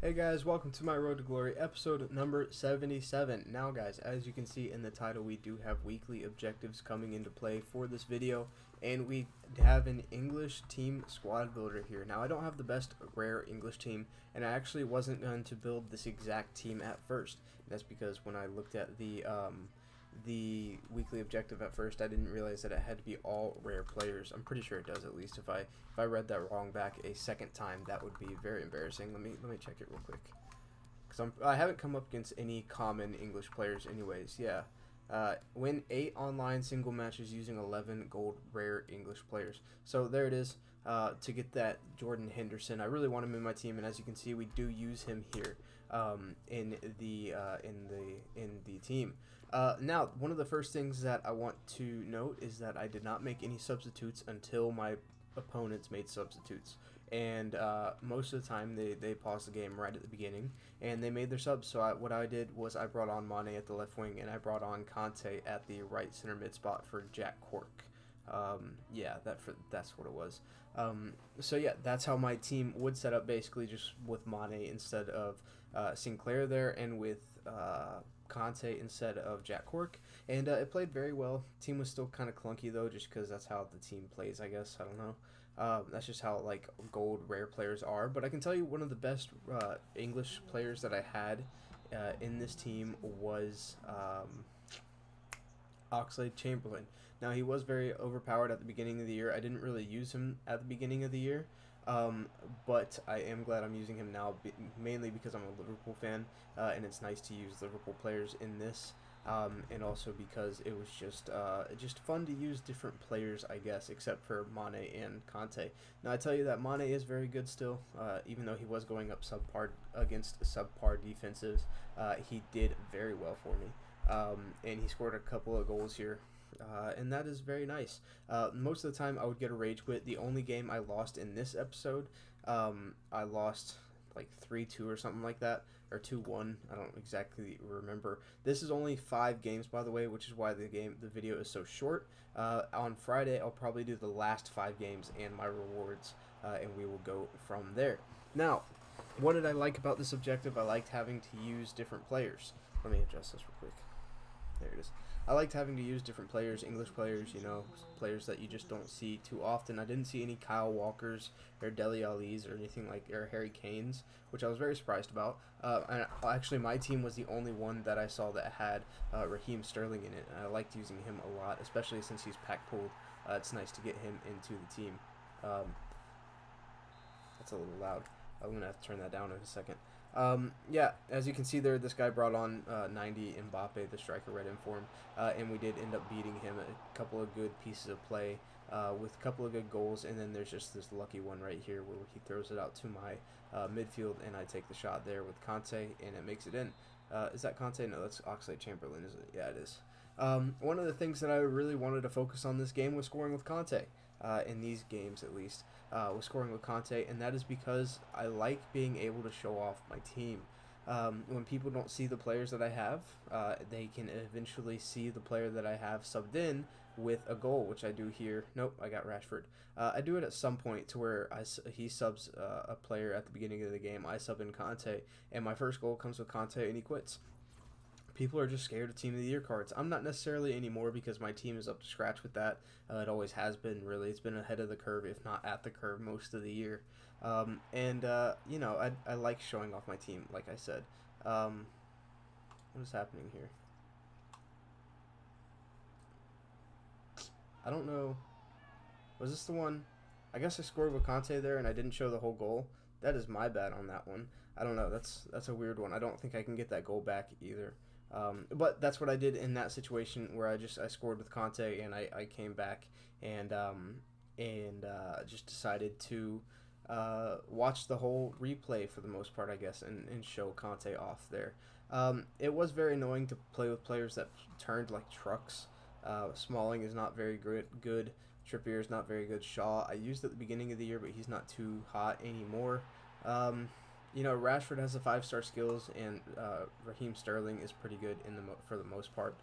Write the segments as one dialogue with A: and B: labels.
A: Hey guys, welcome to my Road to Glory episode number 77. Now guys, as you can see in the title, we do have weekly objectives coming into play for this video, and we have an English team squad builder here. Now I don't have the best rare English team, and I actually wasn't going to build this exact team at first. That's because when I looked at the weekly objective at first, I didn't realize that it had to be all rare players. I'm pretty sure it does, at least. If I read that wrong back a second time, that would be very embarrassing. Let me check it real quick, because I haven't come up against any common English players anyways. Yeah. Win 8 online single matches using 11 gold rare English players. So there it is. To get that Jordan Henderson, I really want him in my team, and as you can see, we do use him here in the team. Now, one of the first things that I want to note is that I did not make any substitutes until my opponents made substitutes, and most of the time they paused the game right at the beginning and they made their subs. So what I did was I brought on Mane at the left wing, and I brought on Conte at the right center mid spot for Jack Cork. Yeah, that's what it was. So yeah, that's how my team would set up, basically just with Mane instead of Sinclair there, and with Conte instead of Jack Cork, and it played very well. Team was still kind of clunky though, just because that's how the team plays, I guess. I don't know. That's just how like gold rare players are. But I can tell you one of the best English players that I had in this team was Oxlade-Chamberlain. Now, he was very overpowered at the beginning of the year. I didn't really use him at the beginning of the year, but I am glad I'm using him now, mainly because I'm a Liverpool fan, and it's nice to use Liverpool players in this, and also because it was just fun to use different players, I guess, except for Mane and Conte. Now, I tell you that Mane is very good still, even though he was going up against subpar defenses. He did very well for me. And he scored a couple of goals here, and that is very nice. Most of the time I would get a rage quit. The only game I lost in this episode, I lost like 3-2 or something like that, or 2-1. I don't exactly remember. This is only 5 games, by the way, which is why the video is so short. On Friday I'll probably do the last 5 games and my rewards, and we will go from there. Now, what did I like about this objective? I liked having to use different players. Let me adjust this real quick. There it is. I liked having to use different players, English players, you know, players that you just don't see too often. I didn't see any Kyle Walkers or Dele Allis or anything like, or Harry Kanes, which I was very surprised about. And actually, my team was the only one that I saw that had Raheem Sterling in it, and I liked using him a lot, especially since he's pack pulled. It's nice to get him into the team. That's a little loud. I'm going to have to turn that down in a second. Yeah, as you can see there, this guy brought on 90 Mbappe, the striker, right in for him, and we did end up beating him. A couple of good pieces of play with a couple of good goals, and then there's just this lucky one right here where he throws it out to my midfield, and I take the shot there with Conte, and it makes it in. Is that Conte? No, that's Oxlade-Chamberlain, is it? Yeah, it is. One of the things that I really wanted to focus on this game was scoring with Conte. In these games, at least, was scoring with Conte, and that is because I like being able to show off my team. When people don't see the players that I have, they can eventually see the player that I have subbed in with a goal, which I do here. Nope, I got Rashford. I do it at some point to where he subs a player at the beginning of the game. I sub in Conte, and my first goal comes with Conte, and he quits. People are just scared of Team of the Year cards. I'm not necessarily anymore, because my team is up to scratch with that. It always has been, really. It's been ahead of the curve, if not at the curve, most of the year. You know, I like showing off my team, like I said. What is happening here? I don't know. Was this the one? I guess I scored with Conte there, and I didn't show the whole goal. That is my bad on that one. I don't know. That's a weird one. I don't think I can get that goal back either. But that's what I did in that situation, where I scored with Conte, and I came back and just decided to watch the whole replay for the most part, I guess, and show Conte off there. It was very annoying to play with players that turned like trucks. Smalling is not very good. Trippier is not very good. Shaw I used at the beginning of the year, but he's not too hot anymore. You know, Rashford has the 5-star skills, and Raheem Sterling is pretty good for the most part.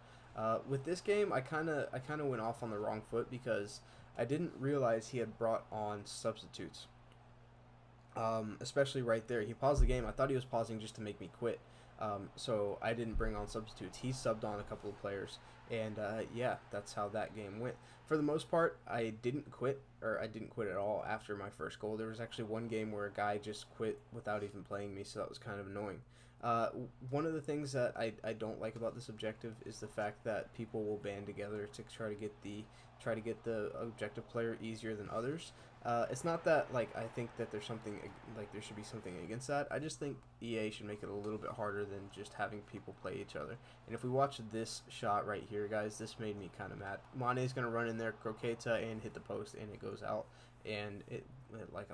A: With this game, I kind of went off on the wrong foot, because I didn't realize he had brought on substitutes. especially right there. He paused the game. I thought he was pausing just to make me quit. So I didn't bring on substitutes. He subbed on a couple of players, and yeah, that's how that game went. For the most part, I didn't quit, or I didn't quit at all after my first goal. There was actually one game where a guy just quit without even playing me, so that was kind of annoying. Uh, One of the things that I don't like about this objective is the fact that people will band together to try to get the objective player easier than others. It's not that like I think that there's something like there should be something against that. I just think EA should make it a little bit harder than just having people play each other. And if we watch this shot right here, guys, this made me kind of mad. Mane's gonna run in there, croqueta, and hit the post, and it goes out. And like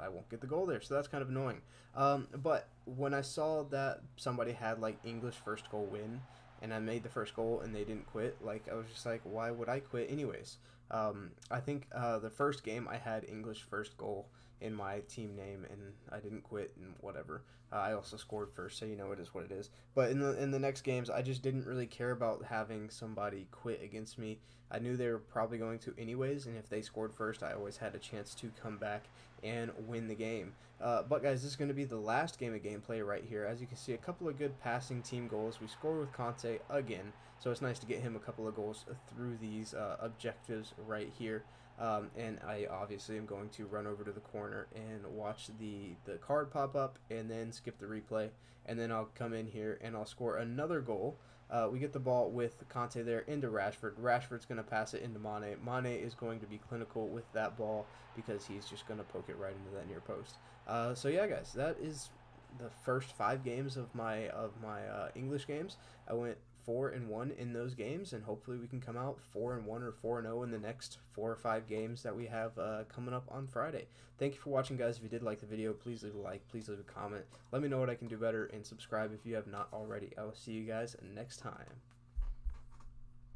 A: I won't get the goal there, so that's kind of annoying. But when I saw that somebody had like English first goal win, and I made the first goal and they didn't quit, like I was just like, why would I quit anyways? I think the first game I had English first goal in my team name, and I didn't quit and whatever. I also scored first, so you know it is what it is. But in the next games, I just didn't really care about having somebody quit against me. I knew they were probably going to anyways, and if they scored first, I always had a chance to come back and win the game. But guys, this is going to be the last game of gameplay right here. As you can see, a couple of good passing team goals. We scored with Conte again, so it's nice to get him a couple of goals through these objectives right here. And I obviously am going to run over to the corner and watch the card pop up and then skip the replay. And then I'll come in here and I'll score another goal. We get the ball with Conte there into Rashford. Rashford's going to pass it into Mane. Mane is going to be clinical with that ball because he's just going to poke it right into that near post. So yeah, guys, that is the first 5 games of my English games. I went 4-1 in those games, and hopefully we can come out 4-1 or 4-0 in the next 4 or 5 games that we have coming up on Friday. Thank you for watching, guys. If you did like the video, please leave a like, please leave a comment. Let me know what I can do better, and subscribe if you have not already. I will see you guys next time.